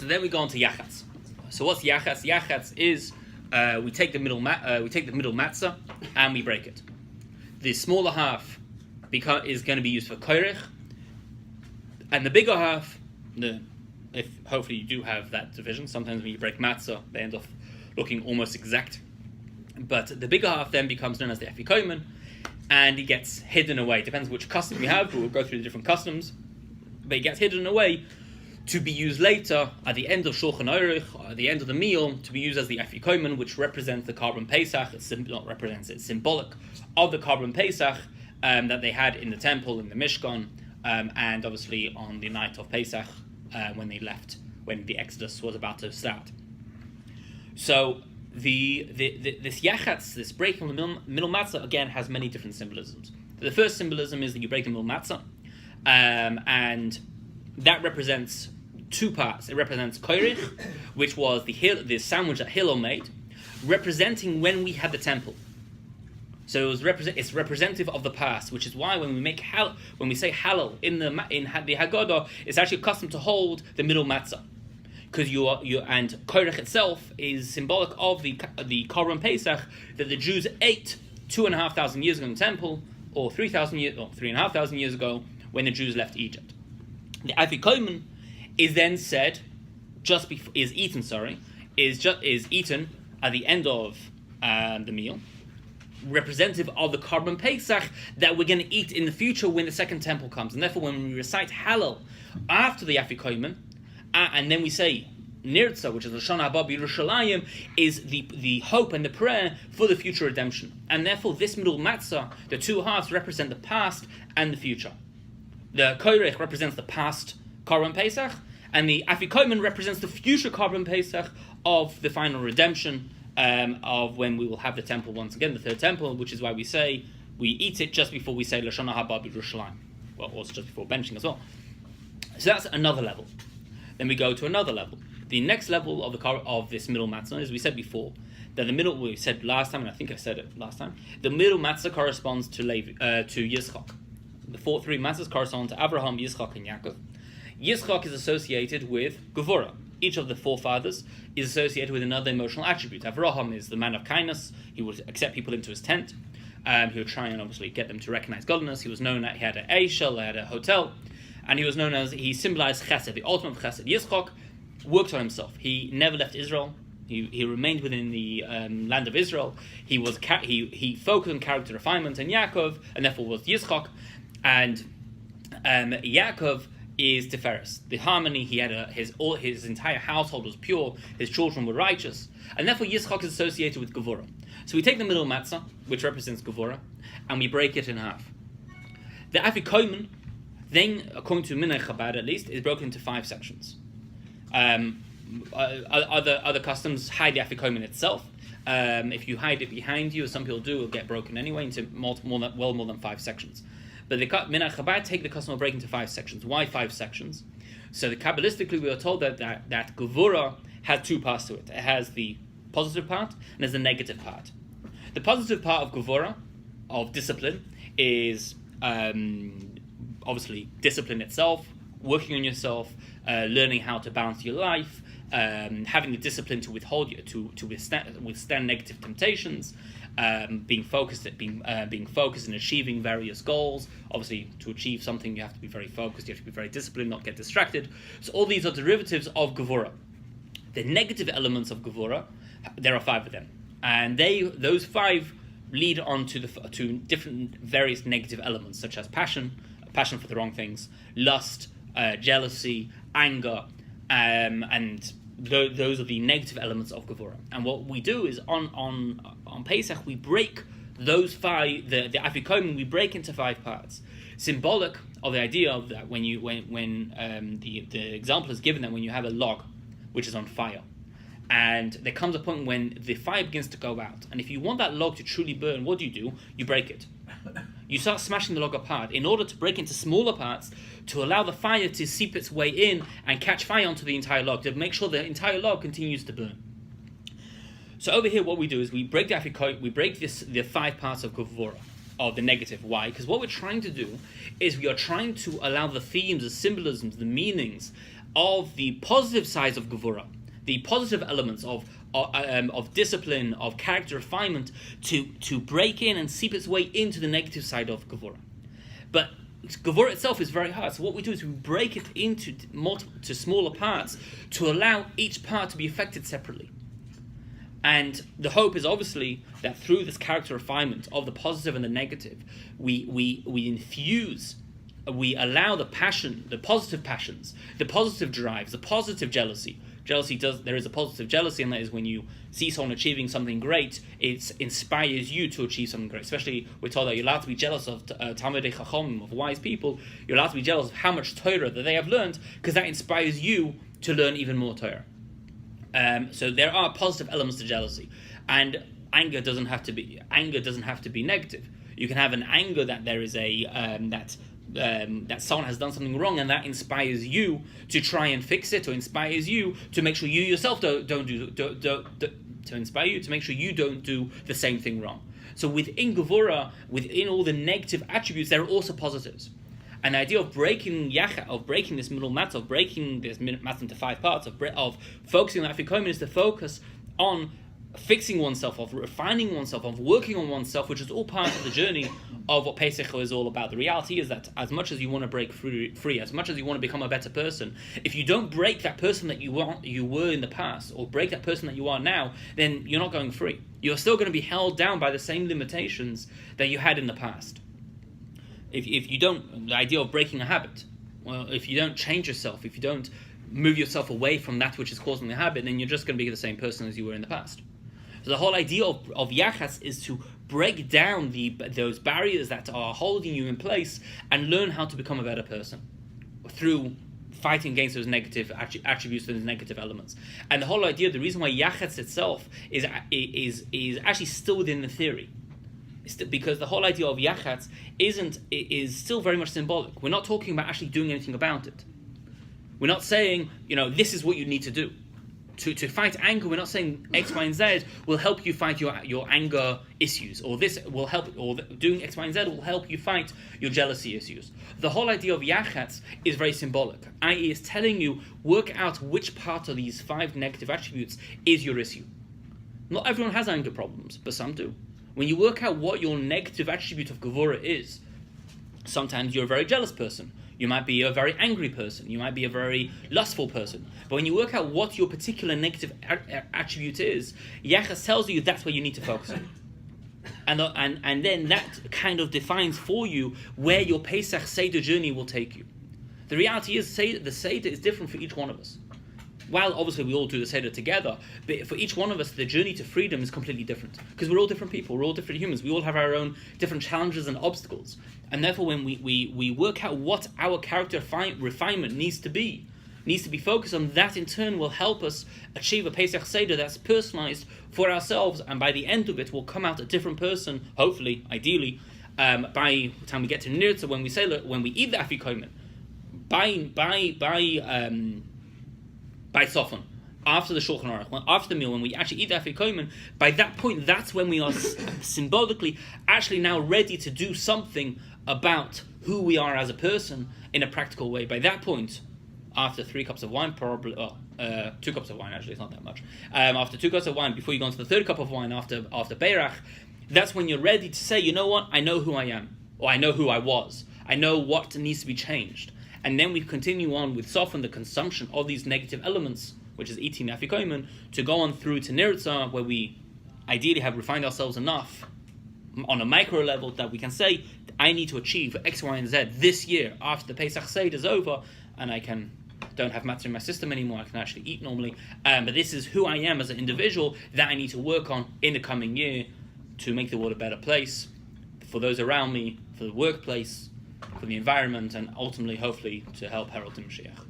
So then we go on to Yachatz. So what's Yachatz? Yachatz is we take the middle matzah and we break it. The smaller half is going to be used for koirich, and the bigger half, if hopefully you do have that division. Sometimes when you break matzah, they end up looking almost exact. But the bigger half then becomes known as the afikomen, and it gets hidden away. Depends which custom we have. We'll go through the different customs, but it gets hidden away to be used later at the end of Shulchan Aruch, or at the end of the meal, to be used as the afikomen, which represents the Karpas Pesach. It's symbolic of the Karpas Pesach that they had in the temple, in the Mishkan, and obviously on the night of Pesach when they left, when the Exodus was about to start. So this Yachatz, this breaking of the middle matzah, again has many different symbolisms. The first symbolism is that you break the middle matzah, and that represents two parts. It represents koirich, which was the sandwich that Hillel made, representing when we had the temple. So it's representative of the past, which is why when we say Hallel in the Haggadah, it's actually accustomed to hold the middle matzah, because and koirich itself is symbolic of the Karpas Pesach that the Jews ate 2,500 years ago in the temple, or 3,500 years ago when the Jews left Egypt. The afikomen is then said is eaten at the end of the meal, representative of the Karpas Pesach that we're going to eat in the future when the second temple comes. And therefore, when we recite Hallel after the afikomen, and then we say Nirtza, which is Lashon Haba B'Yerushalayim, is the hope and the prayer for the future redemption. And therefore, this middle matzah, the two halves represent the past and the future. The koirich represents the past Karpas Pesach, and the afikomen represents the future Karpas Pesach of the final redemption, of when we will have the temple once again, the third temple, which is why we say we eat it just before we say Lashon Haba B'Yerushalayim, well, also just before benching as well. So that's another level. Then we go to another level. The next level of this middle matzah, as we said before, that we said last time, and I think I said it last time, the middle matzah corresponds to Yitzchak. The three matzahs correspond to Abraham, Yitzchak, and Yaakov. Yitzchak is associated with Gevurah. Each of the forefathers is associated with another emotional attribute. Abraham is the man of kindness. He would accept people into his tent. He would try and obviously get them to recognize godliness. He was known that he had an Eishel, he had a hotel, and he was known as, he symbolized chesed, the ultimate chesed. Yitzchak worked on himself. He never left Israel. He remained within the land of Israel. He focused on character refinement, and Yaakov, and therefore was Yitzchak. And Yaakov is Tiferes, the harmony. He had his entire household was pure. His children were righteous, and therefore Yitzchak is associated with Gevurah. So we take the middle matzah, which represents Gevurah, and we break it in half. The afikomen, then, according to Minhag Chabad at least, is broken into 5 sections. Other customs hide the afikomen itself. If you hide it behind you, as some people do, it'll get broken anyway into more than 5 sections. But the Minhag Chabad take the custom of breaking into 5 sections. Why 5 sections? So Kabbalistically, we are told that Gevurah has 2 parts to it. It has the positive part and there's the negative part. The positive part of Gevurah, of discipline, is obviously discipline itself, working on yourself, learning how to balance your life, having the discipline to withstand negative temptations, being focused in achieving various goals. Obviously, to achieve something, you have to be very focused. You have to be very disciplined, not get distracted. So all these are derivatives of Gevurah. The negative elements of Gevurah, there are 5 of them, and those 5 lead on to different various negative elements, such as passion for the wrong things, lust, jealousy, anger, and those are the negative elements of Gevurah. And what we do is on Pesach we break those 5. The afikomen we break into 5 parts, symbolic of the idea of that when the example is given that when you have a log which is on fire, and there comes a point when the fire begins to go out, and if you want that log to truly burn, what do? You break it. You start smashing the log apart in order to break into smaller parts to allow the fire to seep its way in and catch fire onto the entire log, to make sure the entire log continues to burn. So over here, what we do is we break the 5 parts of Gevurah, of the negative. Why? Because what we're trying to do is we are trying to allow the themes, the symbolisms, the meanings of the positive sides of Gevura, the positive elements of discipline, of character refinement, to break in and seep its way into the negative side of Gevura. But Gevura itself is very hard. So what we do is we break it into to smaller parts to allow each part to be affected separately. And the hope is obviously that through this character refinement of the positive and the negative, we infuse, we allow the passion, the positive passions, the positive drives, the positive jealousy. There is a positive jealousy, and that is when you see someone achieving something great, it inspires you to achieve something great. Especially, we're told that you're allowed to be jealous of Talmidei Chacham, of wise people. You're allowed to be jealous of how much Torah that they have learned, because that inspires you to learn even more Torah. So there are positive elements to jealousy, and anger doesn't have to be negative. You can have an anger that there is that someone has done something wrong, and that inspires you to try and fix it, or inspires you to make sure you yourself to inspire you to make sure you don't do the same thing wrong. So within Gevura, within all the negative attributes, there are also positives. And the idea of breaking this middle mat, of breaking this mat into 5 parts, of focusing on Afikomen, is to focus on fixing oneself, of refining oneself, of working on oneself, which is all part of the journey of what Pesach is all about. The reality is that as much as you want to break free, as much as you want to become a better person, if you don't break that person that you were in the past, or break that person that you are now, then you're not going free. You're still going to be held down by the same limitations that you had in the past. If you don't, the idea of breaking a habit, well, if you don't change yourself, if you don't move yourself away from that which is causing the habit, then you're just going to be the same person as you were in the past. So the whole idea of Yachatz is to break down those barriers that are holding you in place and learn how to become a better person through fighting against those negative attributes, those negative elements. And the whole idea, the reason why Yachatz itself is actually still within the theory, because the whole idea of Yachatz is still very much symbolic. We're not talking about actually doing anything about it. We're not saying, this is what you need to do. To fight anger, we're not saying X, Y, and Z will help you fight your anger issues, or this will help, or doing X, Y, and Z will help you fight your jealousy issues. The whole idea of Yachatz is very symbolic, i.e. is telling you, work out which part of these 5 negative attributes is your issue. Not everyone has anger problems, but some do. When you work out what your negative attribute of Gevura is, sometimes you're a very jealous person. You might be a very angry person. You might be a very lustful person. But when you work out what your particular negative attribute is, Yachatz tells you that's where you need to focus on. And then that kind of defines for you where your Pesach Seder journey will take you. The reality is the Seder is different for each one of us. While obviously we all do the Seder together, but for each one of us, the journey to freedom is completely different. Because we're all different people, we're all different humans, we all have our own different challenges and obstacles. And therefore when we work out what our character refinement needs to be focused on, that in turn will help us achieve a Pesach Seder that's personalized for ourselves, and by the end of it will come out a different person, hopefully, ideally, by the time we get to Nirtza, when we eat the Afikomen, by Sofon, after the Shulchan Aruch, after the meal, when we actually eat the Afikomen, by that point, that's when we are symbolically actually now ready to do something about who we are as a person in a practical way. By that point, after 3 cups of wine, 2 cups of wine, actually, it's not that much. After 2 cups of wine, before you go into the 3rd cup of wine, after Beirach, that's when you're ready to say, you know what, I know who I am, or I know who I was. I know what needs to be changed. And then we continue on with Sofon, the consumption of these negative elements, which is eating Afikomen, to go on through to Nirtza, where we ideally have refined ourselves enough on a micro level that we can say, I need to achieve X, Y, and Z this year after the Pesach Seder is over, and I don't have matzah in my system anymore, I can actually eat normally. But this is who I am as an individual that I need to work on in the coming year to make the world a better place for those around me, for the workplace, for the environment, and ultimately, hopefully, to help herald the Mashiach.